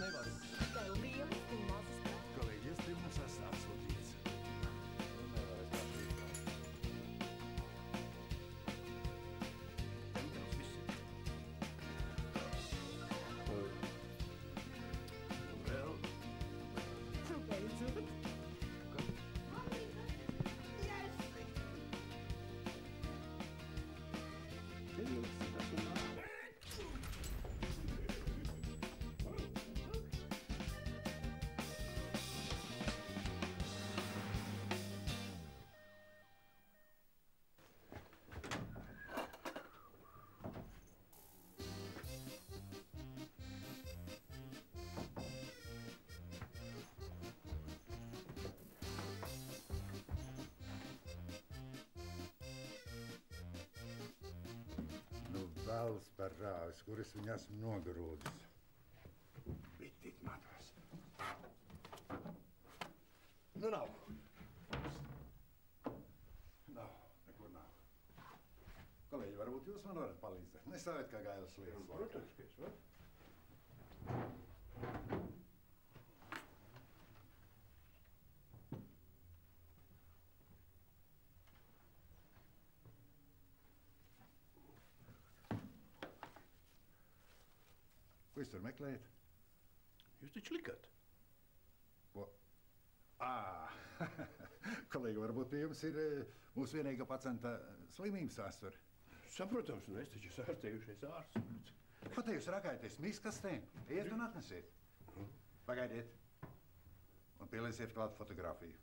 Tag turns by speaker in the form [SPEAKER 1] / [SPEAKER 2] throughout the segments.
[SPEAKER 1] nevaru.
[SPEAKER 2] Tikai lielas un mazas.
[SPEAKER 1] Kolēģis pie mums esat atsūtīts.
[SPEAKER 3] Vēls par rāvis, kuras viņu esmu nogrūdis. Bitīt matos. Nu nav. Nav, nekur nav. Kolēģi, varbūt jūs man varat palīdzēt? Nestāvēt kā gailas lietas.
[SPEAKER 4] Protams, ka es varu.
[SPEAKER 3] Ko jūs tur meklējat?
[SPEAKER 4] Jūs taču likat.
[SPEAKER 3] Ko? Kolēģi, varbūt pie jums ir mūsu vienīgā pacienta slimības vēsture.
[SPEAKER 4] Saprotams, un es taču esmu ārstējušies ārsts.
[SPEAKER 3] Ko te jūs rakājaties miskastē? Iet un atnesiet. Pagaidiet. Un pielieciet klāt fotografiju.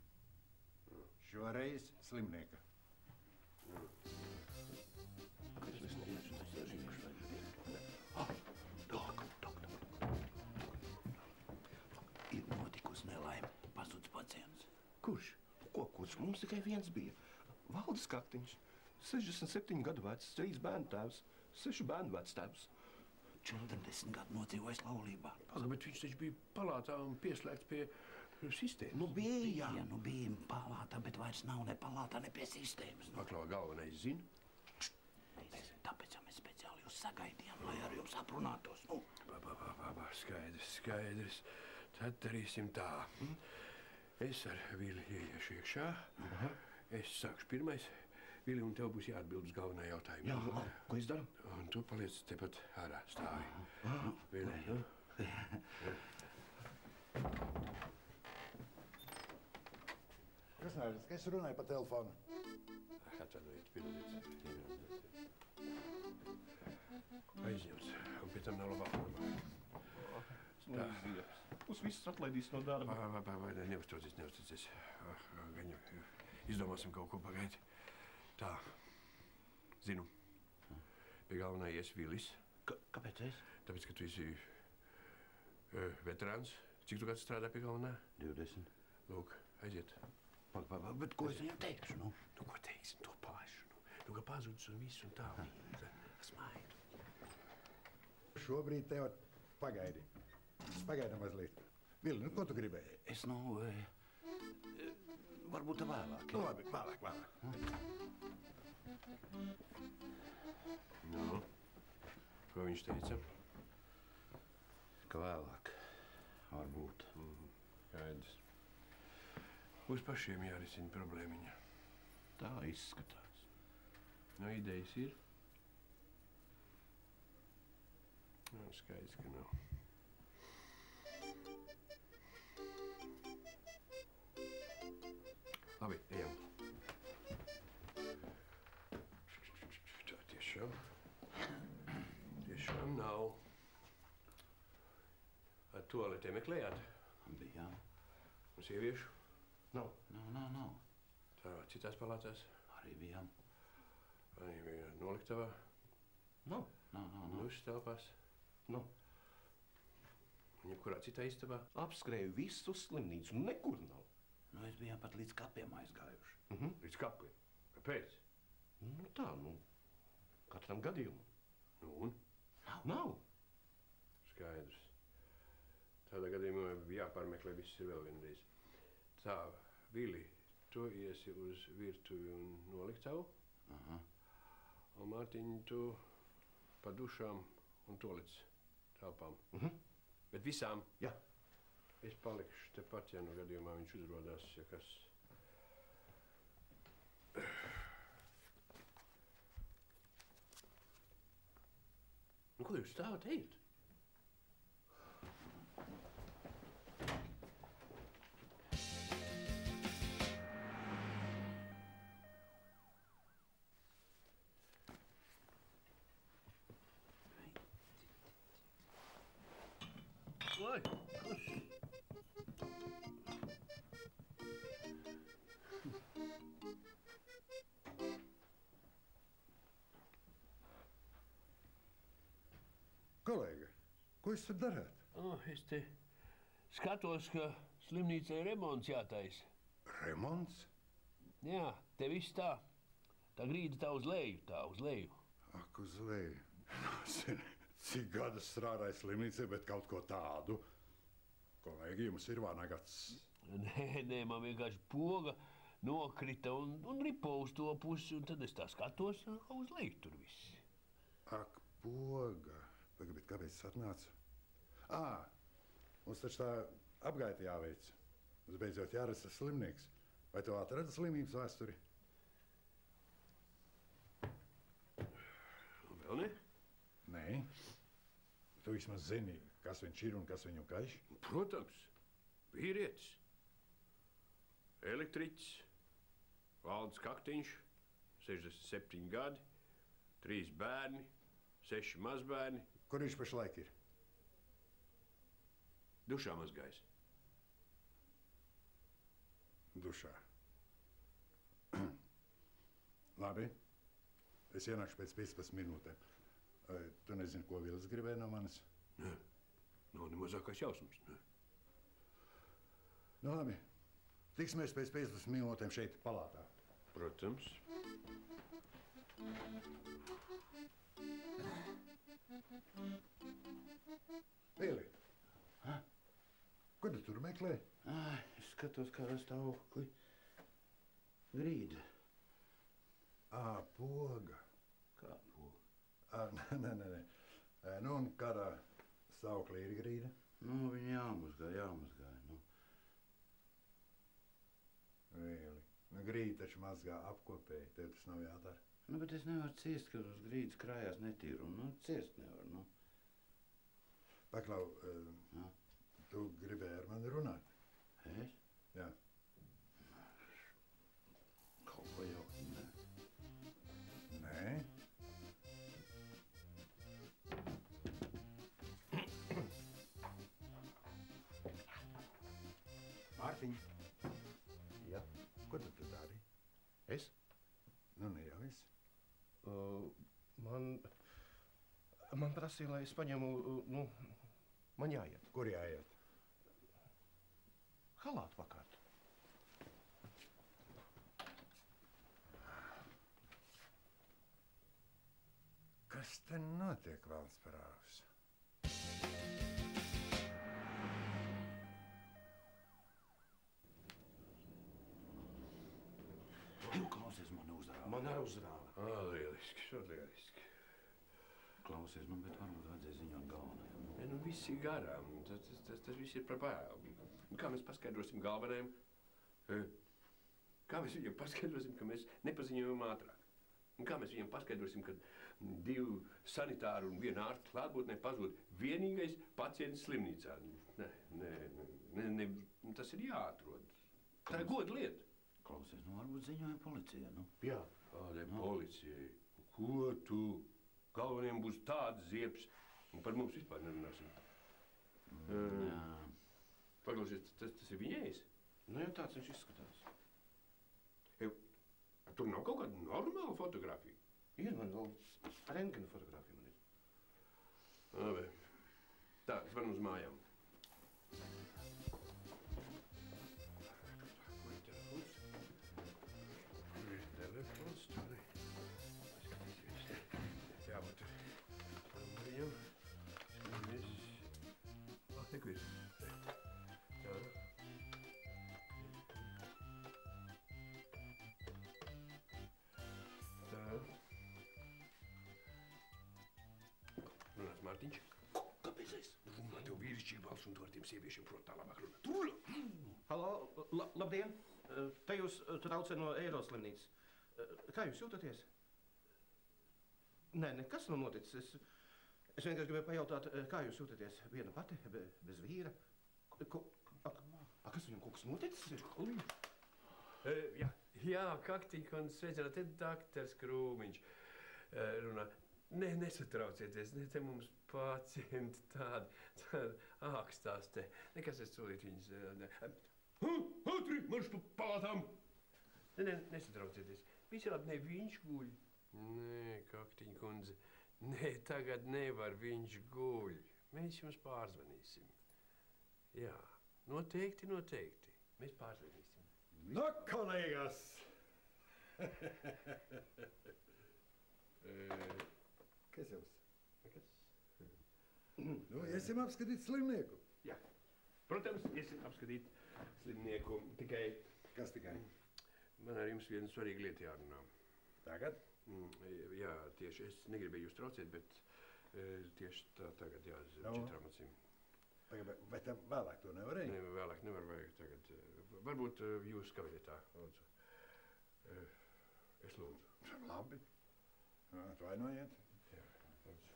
[SPEAKER 3] Šoreiz slimnieka.
[SPEAKER 5] Ir notikusi nelaime. Pazudis pacients.
[SPEAKER 4] Kurš? Kurš? Mums tikai viens bija. Valdis Kaktiņš. 67 gadu vecs, 3 bērnu tēvs, 6 bērnu vecs tēvs.
[SPEAKER 5] 40 gadu nodzīvojis laulībā.
[SPEAKER 4] Bet viņš taču bija palātā un pieslēgts pie sistēmas.
[SPEAKER 5] Nu bija palātā, bet vairs nav ne palātā, ne pie sistēmas.
[SPEAKER 4] Paklau galvenais zina.
[SPEAKER 5] Tāpēc mēs speciāli jūs sagaidījām, lai ar jums aprunātos.
[SPEAKER 4] Skaidrs. Tad darīsim tā. Es ar Vili ieiešu iekšā. Es sākšu pirmais. Vili, un tev būs jāatbild uz galvenā jautājuma.
[SPEAKER 5] Jā, ko es daru?
[SPEAKER 4] Un tu paliec tepat ārā stāvi. Vili.
[SPEAKER 3] Kas nāc, ka es runāju pa telefonu?
[SPEAKER 4] Atvainojiet, piedodiet. Aizņemts, un pie tam nav labāk.
[SPEAKER 5] Uz visus atlaidīs no darba.
[SPEAKER 4] Vai neuztraucies. Gaņu, izdomāsim kaut ko pagaidi. Tā, zinu, pie galvenā ies Vilis.
[SPEAKER 5] Kāpēc es?
[SPEAKER 4] Tāpēc, ka tu esi veterāns. Cik tu gads strādā pie galvenā?
[SPEAKER 5] 20.
[SPEAKER 4] Lūk, aiziet.
[SPEAKER 5] Bet ko es viņam teikšu?
[SPEAKER 4] Nu, ko teiksim, to pašu. Nu, ka pazudis un viss un tā. Smaidu.
[SPEAKER 3] Šobrīd tev pagaidi. Pagaidi mazliet. Vili, nu ko tu gribēji?
[SPEAKER 5] Es, varbūt vēlāk.
[SPEAKER 3] Nu, labi, vēlāk.
[SPEAKER 4] Nu, ko viņš teica?
[SPEAKER 5] Ka vēlāk. Varbūt.
[SPEAKER 4] Skaidrs. Uz pašiem jārisina problēmiņa.
[SPEAKER 5] Tā izskatās.
[SPEAKER 4] No idejas ir? Nu, skaidrs, ka nav. Labi, ejam. Tā tiešām nav. Ar tualetē meklējāt?
[SPEAKER 5] Bijām.
[SPEAKER 4] Un sieviešu?
[SPEAKER 5] Nav.
[SPEAKER 4] Tā citās palātās?
[SPEAKER 5] Arī bijām.
[SPEAKER 4] Vai bija noliktavā?
[SPEAKER 5] Nav.
[SPEAKER 4] Dušas telpās?
[SPEAKER 5] Nav.
[SPEAKER 4] Un jebkurā citā istabā?
[SPEAKER 5] Apskrēju visu slimnīcu, nekur nav. Nu, es bijām pat līdz kapiem aizgājuši.
[SPEAKER 4] Līdz kapiem? Kāpēc?
[SPEAKER 5] Tā, katram gadījumam.
[SPEAKER 4] Nu un?
[SPEAKER 5] Nav.
[SPEAKER 4] Skaidrs. Tādā gadījumā jāpārmeklē viss ir vēl vienreiz. Tā, Vili, tu iesi uz virtuvi un noliktavu. Un Mārtiņ, tu pa dušām un tolets telpām. Bet visām?
[SPEAKER 5] Jā.
[SPEAKER 4] Es palikšu tepat, ja nu gadījumā viņš uzrodās, ja kas. Nu, ko jūs stāvat ejat? Vai, kas?
[SPEAKER 3] Kolēģi, ko jūs tur darāt?
[SPEAKER 6] Es te skatos, ka slimnīcai remonts jātaisa.
[SPEAKER 3] Remonts?
[SPEAKER 6] Jā, te viss tā. Tā grīda tā uz leju,
[SPEAKER 3] Ak, uz leju. Zini, cik gadus strādāju slimnīcā, bet kaut ko tādu. Kolēģi, jums ir vanagats.
[SPEAKER 6] Nē, man vienkārši poga nokrita un ripo uz to pusi, un tad es tā skatos, un uz leju tur viss.
[SPEAKER 3] Ak, poga. Bet kāpēc tas atnāca? Mums taču tā apgaita jāveic. Mums beidzot jārasta slimnieks. Vai tu atradi slimības vēsturi?
[SPEAKER 4] Vēl ne?
[SPEAKER 3] Nē. Tu vismaz zini, kas viņš ir un kas viņu kaiš?
[SPEAKER 4] Protams, vīrietis, elektriķis, Valdis Kaktiņš, 67 gadi, 3 bērni, 6 mazbērni.
[SPEAKER 3] Kur viņš pašlaik ir?
[SPEAKER 4] Dušā mazgājis.
[SPEAKER 3] Dušā. Labi. Es ienākšu pēc 15 minūtēm. Tu nezini, ko Vilis gribēja no manis?
[SPEAKER 4] Nē, nav ne mazākais jausmas. Nē.
[SPEAKER 3] Nu, labi. Tiksimies pēc 15 minūtēm šeit palātā.
[SPEAKER 4] Protams.
[SPEAKER 3] Vili, ko tu tur meklē?
[SPEAKER 5] Es skatos, kā rast augli. Grīda.
[SPEAKER 3] Poga.
[SPEAKER 5] Kā poga?
[SPEAKER 3] Nē. Nu, un kādā stāvoklī ir grīda?
[SPEAKER 5] Nu, viņa jāmazgā. Nu.
[SPEAKER 3] Vili, nu grīda taču mazgā apkopēji. Tev tas nav jādara.
[SPEAKER 5] Nu, bet es nevaru ciest, ka uz grīdas krājās netīru. Nu, ciest nevaru, nu.
[SPEAKER 3] Paklau, tu gribēji ar mani runāt?
[SPEAKER 5] Es?
[SPEAKER 3] Jā.
[SPEAKER 5] Kaut ko jau, ne.
[SPEAKER 3] Nē? Mārtiņ,
[SPEAKER 5] Jā.
[SPEAKER 3] ko tu tur dari?
[SPEAKER 5] Es?
[SPEAKER 3] Nu, ne jau es.
[SPEAKER 5] Man prasīja, lai es paņemu, man jāiet.
[SPEAKER 3] Kur jāiet?
[SPEAKER 5] Halātu pakārt.
[SPEAKER 3] Kas te notiek, valsts parāvs?
[SPEAKER 5] Klausies, man uzrāva.
[SPEAKER 7] Man arī uzrāva.
[SPEAKER 4] Lieliski, lieliski.
[SPEAKER 5] Klausies, man, bet varbūt vajadzēja ziņot galvenajam.
[SPEAKER 4] Ne, nu viss ir garām. Tas viss ir par bēlu. Kā mēs paskaidrosim galvenajam? Kā mēs viņam paskaidrosim, ka mēs nepaziņojam ātrāk? Un kā mēs viņam paskaidrosim, ka 2 sanitāri un 1 ārsta klātbūtnē pazūd vienīgais pacients slimnīcā? Nē, tas ir jāatrod. Tā ir goda lieta.
[SPEAKER 5] Klausies, nu varbūt ziņoja policijai, nu.
[SPEAKER 7] Jā.
[SPEAKER 4] Kādai policijai? Ko tu? Galvenajam būs tāds ziepes, un par mums vispār nerunāsim.
[SPEAKER 5] Jā.
[SPEAKER 4] Paklausies, tas ir viņējs?
[SPEAKER 7] Nu, jau tāds viņš izskatās.
[SPEAKER 4] Tur nav kaut kāda normāla fotografija?
[SPEAKER 7] Ir man vēl rentgena fotografija man ir.
[SPEAKER 4] Labi. Tā, zvan uz mājām. Kur ir telefons? Kur ir telefons? Tur ir. Jābūt numuriņam. Skatāmies. Neko ir. Jā. Tā. Runās Mārtiņš.
[SPEAKER 5] Kāpēc es?
[SPEAKER 4] Runā, tev vīri izšķirbals un to ar tiem sieviešiem prot tā labāk runāt. Tur!
[SPEAKER 7] Halo, labdien! Te jūs traucē no Eiroslimnīcas. Kā jūs jūtaties? Nē, nekas nav noticis. Es vienkārši gribēju pajautāt, kā jūs jūtaties viena pati, bez vīra? Kas viņam kaut kas noticis?
[SPEAKER 4] Jā, Kaktīkons, sveicināt, te daktars Krūmiņš runā. Nē, nesatraucieties, ne, te mums pacienti tādi ākstās te. Nekas es tūlīt viņas... Ātri, marš pa palātām! Nē, nesatraucieties. Visi labi, ne, viņš guļ. Nē, Kaktīkundze, nē, tagad nevar, viņš guļ. Mēs jums pārzvanīsim. Jā, noteikti. Mēs pārzvanīsim.
[SPEAKER 3] No, kolēgas! Kas jums?
[SPEAKER 4] Nekas?
[SPEAKER 3] Nu, iesim apskatīt slimnieku.
[SPEAKER 4] Jā, protams, iesim apskatīt slimnieku. Tikai
[SPEAKER 3] Kas tikai?
[SPEAKER 4] man ar jums viena svarīga lieta jārunā.
[SPEAKER 3] Tagad?
[SPEAKER 4] Jā, tieši es negribēju jūs traucēt, bet tieši tagad, jā, zem
[SPEAKER 3] Nu?
[SPEAKER 4] 4 acīm.
[SPEAKER 3] Vai tam vēlāk to nevarēja?
[SPEAKER 4] Ne, vēlāk nevar vajag tagad. Varbūt jūs kā vietā, lūdzu. Es lūdzu.
[SPEAKER 3] Labi. Atvainojiet.
[SPEAKER 4] Jā, lūdzu.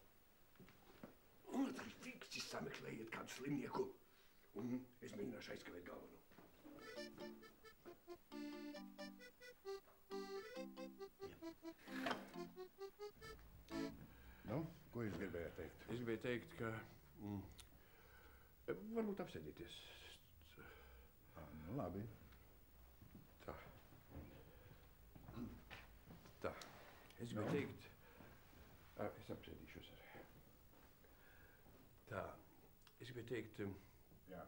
[SPEAKER 4] Un tad fiksi sameklējiet kādu slimnieku. Un es mēģināšu aizkavēt galveno.
[SPEAKER 3] Nu, ko jūs gribējāt teikt?
[SPEAKER 4] Es gribēju teikt, ka varbūt apsēdieties.
[SPEAKER 3] Nu, labi.
[SPEAKER 4] Tā. Tā. Es gribēju teikt... Es apsēdīšos arī. Tā. Es gribēju teikt...
[SPEAKER 3] Jā.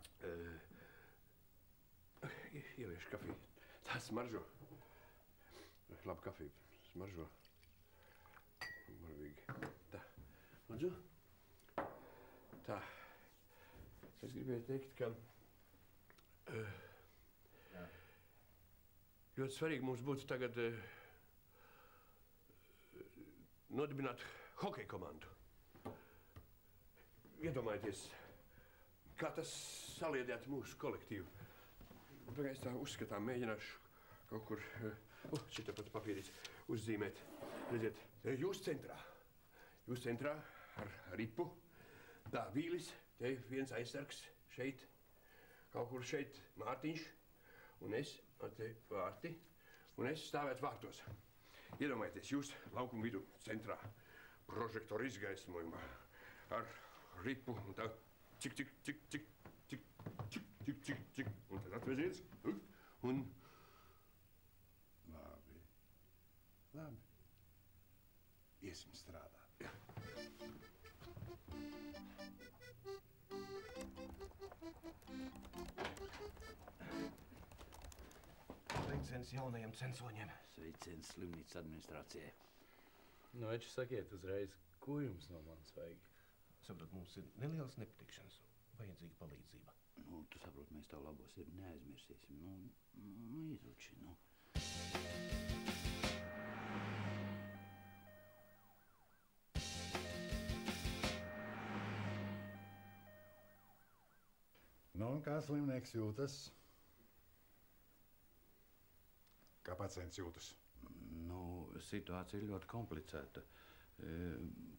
[SPEAKER 4] Ieliešu kafiju. Tā smaržo. Labi kafiju. Smaržo. Marvīgi. Tā. Lūdzu. Tā. Es gribēju teikt, ka ļoti svarīgi mums būtu tagad nodibināt hokeja komandu. Iedomājieties, kā tas saliedētu mūsu kolektīvu. Es tā uzskatām, mēģināšu kaut kur, šitā pat papīrīts, uzzīmēt. Redziet, jūs centrā ar ripu, tā vīlis, te viens aizsargs šeit, kaut kur šeit Mārtiņš, un es, te vārti, un es stāvētu vārtos. Iedomājieties, jūs laukuma vidu centrā, prožektoru izgaismojumā, ar ripu, un tā cik, un tad atvezies, un...
[SPEAKER 3] Labi. Iesim strādāt.
[SPEAKER 4] Jā.
[SPEAKER 7] Sveiciens jaunajiem censoņiem.
[SPEAKER 8] Sveiciens slimnīcas administrācijai.
[SPEAKER 1] Nu, veči, sakiet uzreiz, ko jums no manis vajag?
[SPEAKER 7] Saprot, mums ir nelielas nepatikšanas. Vajadzīga palīdzība.
[SPEAKER 8] Nu, tu saprot, mēs tavu labo sirdi neaizmirsīsim. Nu, izuči, nu.
[SPEAKER 3] Nu, un kā slimnieks jūtas? Kā pacients jūtas?
[SPEAKER 8] Nu, situācija ir ļoti komplicēta.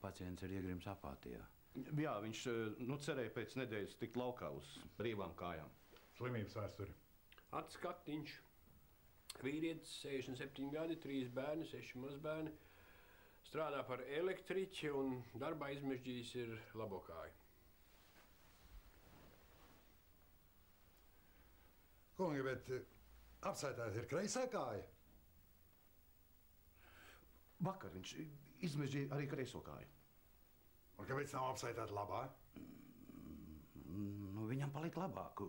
[SPEAKER 8] Pacients ir iegrims apātijā.
[SPEAKER 7] Jā, viņš cerēja pēc nedēļas tikt laukā uz brīvām kājām.
[SPEAKER 3] Slimības vēsturi.
[SPEAKER 4] Acis Kaktiņš, vīrietis, 67 gadi, 3 bērni, 6 mazbērni. Strādā par elektriķi un darbā izmežģījis ir labo kāju.
[SPEAKER 3] Kungi, bet apsaitāt ir kreisā kāja?
[SPEAKER 7] Vakar viņš izmežģīja arī kreiso kāju.
[SPEAKER 3] Un kāpēc nav apsaitāt labā?
[SPEAKER 8] Nu, viņam paliek labāk.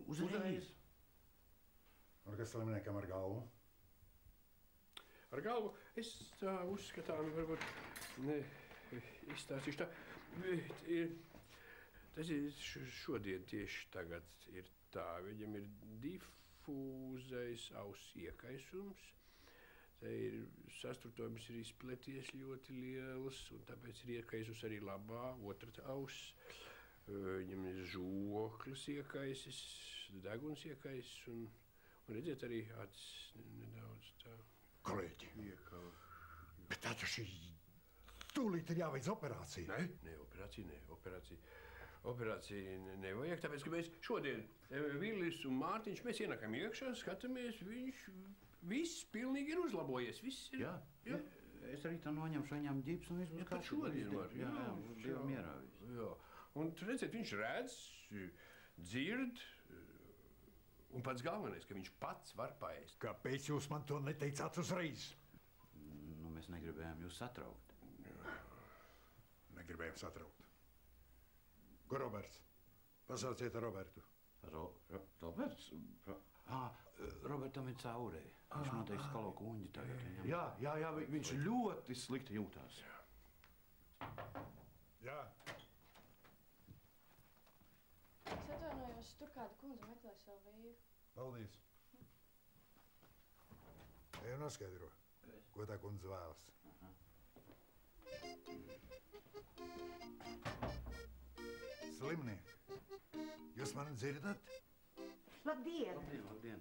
[SPEAKER 8] Uzreiz.
[SPEAKER 3] Un kas slimniekam ar galvu?
[SPEAKER 4] Ar galvu es tā uzskatām, varbūt izstāstīšu tā. Tas ir šodien tieši tagad ir tā. Viņam ir difūzais auss iekaisums. Te ir sastrutojums ir izpleties ļoti liels, un tāpēc ir iekaisus arī labā otra auss. Viņam ir žoklis iekaisis, deguns iekaisis un redziet arī acis nedaudz tā.
[SPEAKER 3] Kolēģi,
[SPEAKER 4] Iekal.
[SPEAKER 3] bet tā taču tūlīt ir jāveic operācija.
[SPEAKER 4] Operācija nevajag, tāpēc, ka mēs šodien Villis un Mārtiņš, mēs ienākam iekšā, skatāmies, viņš viss pilnīgi ir uzlabojies, viss ir.
[SPEAKER 8] Jā. Es arī tā noņemšu viņam ģips un viss būs
[SPEAKER 4] Pat šodien var.
[SPEAKER 8] Jā, bija mierā viss.
[SPEAKER 4] Jā. Un redziet, viņš redz, dzird, un pats galvenais, ka viņš pats var paēst.
[SPEAKER 3] Kāpēc jūs man to neteicāt uzreiz?
[SPEAKER 8] Nu, mēs negribējām jūs satraukt.
[SPEAKER 3] Negribējām satraukt. Ko Roberts? Pasauciet Robertu.
[SPEAKER 8] Roberts? Robertam ir caurē. Viņš noteikti skalo kuņģi tagad viņam.
[SPEAKER 5] Jā, viņš ļoti slikti jūtās.
[SPEAKER 3] Jā.
[SPEAKER 2] Es atvainojos, tur kāda kundze meklē savu vīru.
[SPEAKER 3] Paldies. Ej un noskaidro, ko tā kundze vēlas. Slimnieki, jūs mani dzirdat?
[SPEAKER 9] Labdien!
[SPEAKER 8] Labdien.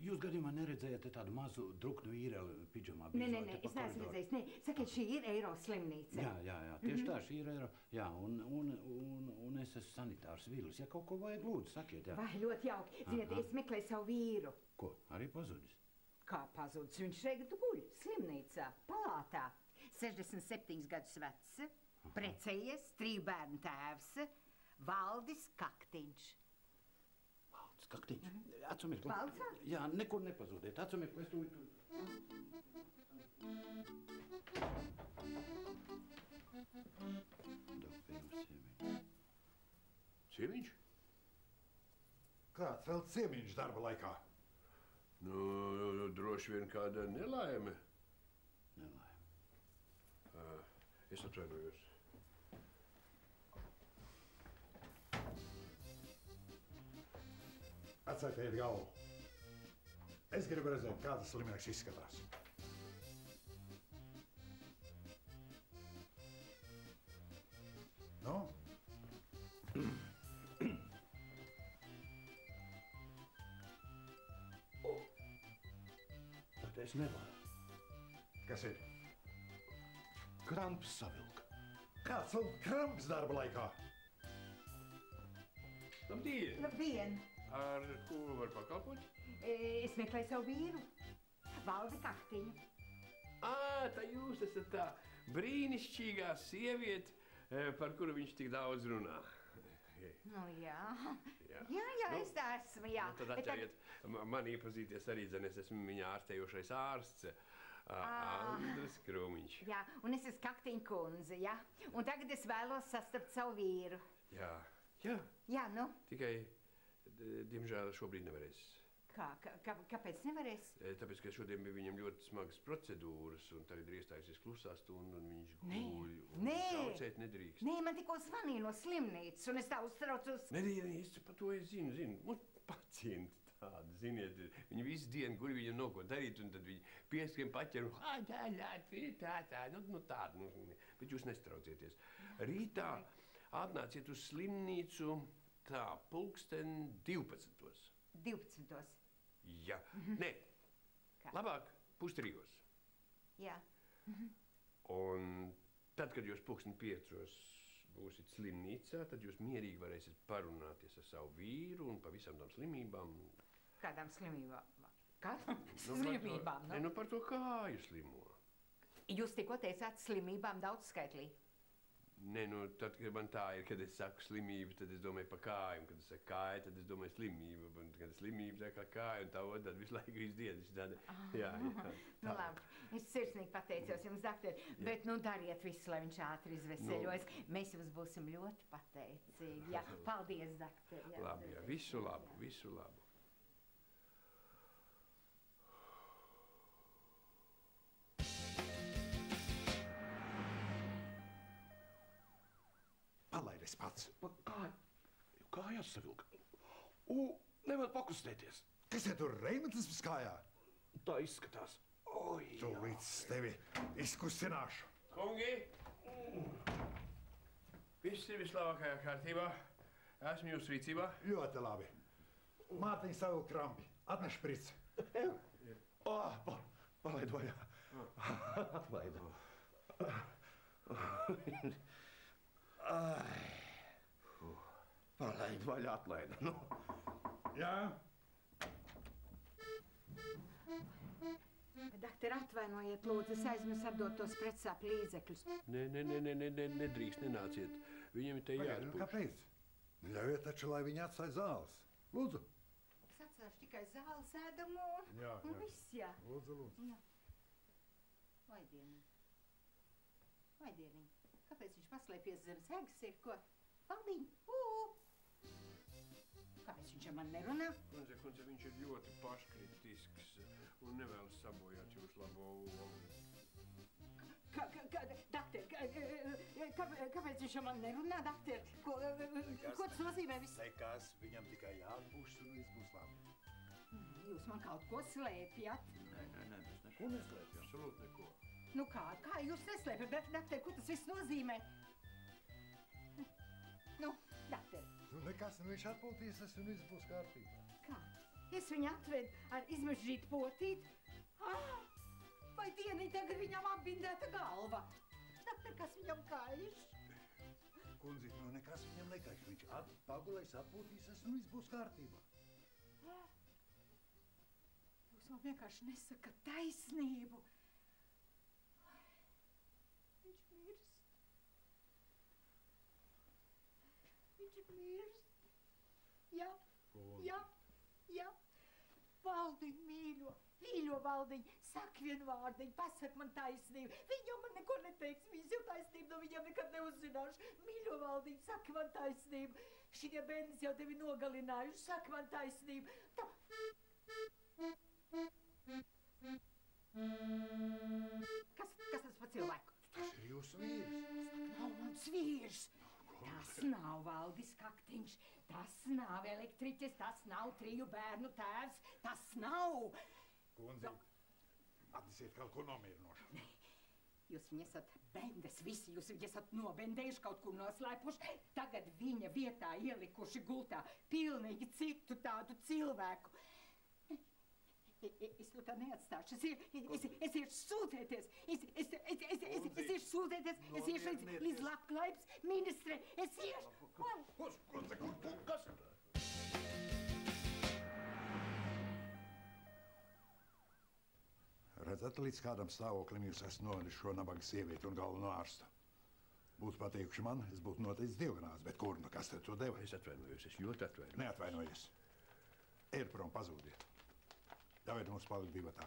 [SPEAKER 8] Jūs gadījumā neredzējāt tādu mazu druknu īreli pidžamā?
[SPEAKER 9] Nē, es neesmu redzējis. Nē, sakiet, šī ir Eiro slimnīca.
[SPEAKER 8] Jā, tieši tā, šī ir Eiro. Jā, un es esmu sanitārs Villis. Ja kaut ko vajag, lūdzu, sakiet, jā.
[SPEAKER 9] Vai, ļoti jauki. Ziniet, es meklēju savu vīru.
[SPEAKER 8] Ko? Arī pazudis?
[SPEAKER 9] Kā pazudis? Viņš šeit guļ slimnīcā, palātā. 67 gadus vecs, precējies, 3 bērnu tēvs, Valdis Kaktiņš.
[SPEAKER 8] Valdis Kaktiņš? Atsumirkli.
[SPEAKER 9] Valcā?
[SPEAKER 8] Jā, nekur nepazudiet. Atsumirkli, es tūlīt.
[SPEAKER 4] Ciemiņš?
[SPEAKER 3] Kāds vēl ciemiņš darba laikā?
[SPEAKER 4] Nu, droši vien kāda nelaime. Es atvainojos.
[SPEAKER 3] Atsakiet galvu. Es gribu redzēt, kā tas slimnieks izskatās. Nu?
[SPEAKER 5] Bet es nevaru.
[SPEAKER 3] Kas ir?
[SPEAKER 5] Kramps savilka.
[SPEAKER 3] Kāds vēl kramps darba laikā?
[SPEAKER 4] Labdien!
[SPEAKER 9] Labdien!
[SPEAKER 4] Ar ko var pakalpot?
[SPEAKER 9] Es meklēju savu vīru, Valdi Kaktiņu.
[SPEAKER 4] Tā jūs esat tā brīnišķīgā sieviete, par kuru viņš tik daudz runā.
[SPEAKER 9] Nu, jā, es tā esmu, jā.
[SPEAKER 4] Nu, tad atļaujiet man iepazīties arī, es esmu viņa ārstējošais ārsts. Andris Krūmiņš.
[SPEAKER 9] Jā, un es esmu Kaktiņa kundze, jā. Un tagad es vēlos sastapt savu vīru.
[SPEAKER 4] Jā.
[SPEAKER 9] Jā, nu.
[SPEAKER 4] Tikai, diemžēl, šobrīd nevarēs.
[SPEAKER 9] Kāpēc nevarēs?
[SPEAKER 4] Tāpēc, ka šodien bija viņam ļoti smagas procedūras, un tagad ir iestājusies klusā stunda, un viņš guļ. Traucēt nedrīkst.
[SPEAKER 9] Nē, man tikko zvanīja no slimnīcas, un es tā uztraucos.
[SPEAKER 4] Nē, es par to zinu. Mums pacienti tādi, ziniet, viņi visu dienu guļ, viņam nav ko darīt, un tad viņi pieskrien paķer, un tādi. Bet jūs nestraucieties. Rītā atnāciet uz slimnīcu tā pulksten 12.
[SPEAKER 9] 12.
[SPEAKER 4] Jā. Nē, labāk 2:30.
[SPEAKER 9] Jā.
[SPEAKER 4] Un tad, kad jūs pulksten 5 būsiet slimnīcā, tad jūs mierīgi varēsiet parunāties ar savu vīru un pa visām tām slimībām.
[SPEAKER 9] Kādām slimībām? Kādām slimībām?
[SPEAKER 4] Nu, par to kāju slimo.
[SPEAKER 9] Jūs tikko teicāt slimībām daudzskaitlī.
[SPEAKER 4] Nē, nu, tad, kad man tā ir, kad es saku slimību, tad es domāju par kāju, un kad es saku kāju, tad es domāju slimību, un kad es slimību tā kā kāju, un tā tad visu laiku izdiedas tāda. Jā.
[SPEAKER 9] Nu, labi, es sirsnīgi pateicos jums, doktor, bet, nu, dariet visu, lai viņš ātri izveseļojas. Mēs jums būsim ļoti pateicīgi. Jā, paldies, doktor.
[SPEAKER 4] Labi, jā, visu labu.
[SPEAKER 3] Palaid es pats.
[SPEAKER 5] Kājās savilka. Nevar pakustēties.
[SPEAKER 3] Kas ir tur Reimantas bez kājā?
[SPEAKER 5] Tā izskatās.
[SPEAKER 3] Tūlīt tevi izkustināšu.
[SPEAKER 4] Kungi! Viss ir vislabākajā kārtībā. Esmu jūsu rīcībā.
[SPEAKER 3] Ļoti labi. Mārtiņš savu krampi. Atneš šprici.
[SPEAKER 5] Palaid vaļā. Atlaid. Palaid vaļā, atlaid. Nu.
[SPEAKER 3] Jā?
[SPEAKER 9] Doktor, atvainojiet, lūdzu, es aizmirsu atdot tos pretsāpju līdzekļus.
[SPEAKER 4] Nē, nedrīkst, nenāciet. Viņam ir te jāatpūš.
[SPEAKER 3] Kāpēc? Ļaujiet taču, lai viņi atstāj zāles. Lūdzu.
[SPEAKER 9] Es atstāšu tikai zāles ēdamo.
[SPEAKER 3] Jā.
[SPEAKER 9] Un viss, jā.
[SPEAKER 3] Lūdzu.
[SPEAKER 9] Jā. Vaidieniņ. Kāpēc viņš paslēpies zem segas ir, ko? Valdiņ, Kāpēc viņš ar mani nerunā?
[SPEAKER 4] Kundze, viņš ir ļoti paškritisks un nevēlas sabojāt jūsu labo olu.
[SPEAKER 9] Doktor, kāpēc viņš ar mani nerunā, doktor? Ko tas nozīmē viss?
[SPEAKER 3] Nekas, viņam tikai jāatpūšas un viss būs labi.
[SPEAKER 9] Jūs man kaut ko slēpjat?
[SPEAKER 8] Nē, mēs neko neslēpjam.
[SPEAKER 4] Absolūti neko.
[SPEAKER 9] Nu kā jūs neslēpjat? Doktor, ko tas viss nozīmē? Nu, doktor.
[SPEAKER 3] Nu nekas, viņš atpūtīsies un viss būs kārtībā.
[SPEAKER 9] Kā? Es viņu atvedu ar izmežģītu potīti? Vai dieniņ tagad viņam apbindēta galva? Doktor, kas viņam kaiš?
[SPEAKER 3] Kundzi, nu nekas viņam nekaiš. Viņš pagulēs, atpūtīsies un viss būs kārtībā.
[SPEAKER 9] Jūs man vienkārši nesakat taisnību. Viņš mirst. Viņš mirst. Jā. Valdiņ, mīļo Valdiņ, saki vienu vārdiņu, pasaki man taisnību. Viņi jau man neko neteiks, viņas jau taisnību no viņiem nekad neuzzināšu. Mīļo Valdiņ, saki man taisnību. Šitie bērnis jau tevi nogalinājuši, saki man taisnību. Kas tas pa cilvēku?
[SPEAKER 3] Tas ir jūsu vīrs.
[SPEAKER 9] Tas nav mans vīrs. Tas nav Valdis Kaktiņš, tas nav elektriķis, tas nav 3 bērnu tēvs, tas nav.
[SPEAKER 3] Kundzi, atnesiet kaut ko nomierinošu.
[SPEAKER 9] Jūs viņu esat bendes, visi jūs viņu esat nobendējuši, kaut kur noslēpuši. Tagad viņa vietā ielikuši gultā pilnīgi citu tādu cilvēku. Es to tā neatstāšu. Es iešu sūdzēties. Es iešu sūdzēties. Es iešu līdz labklājības ministrei. Es iešu.
[SPEAKER 3] Kas? Redzat, līdz kādam stāvoklim jūs esat novedis šo nabaga sievieti un galveno ārstu. Būtu pateikuši man, es būtu noteicis dievgrāns, bet kur nu kas te to deva?
[SPEAKER 4] Es atvainojos, es ļoti atvainojos.
[SPEAKER 3] Neatvainojies. Ejiet prom, pazūdiet. Ļaujiet mums palikt divatā.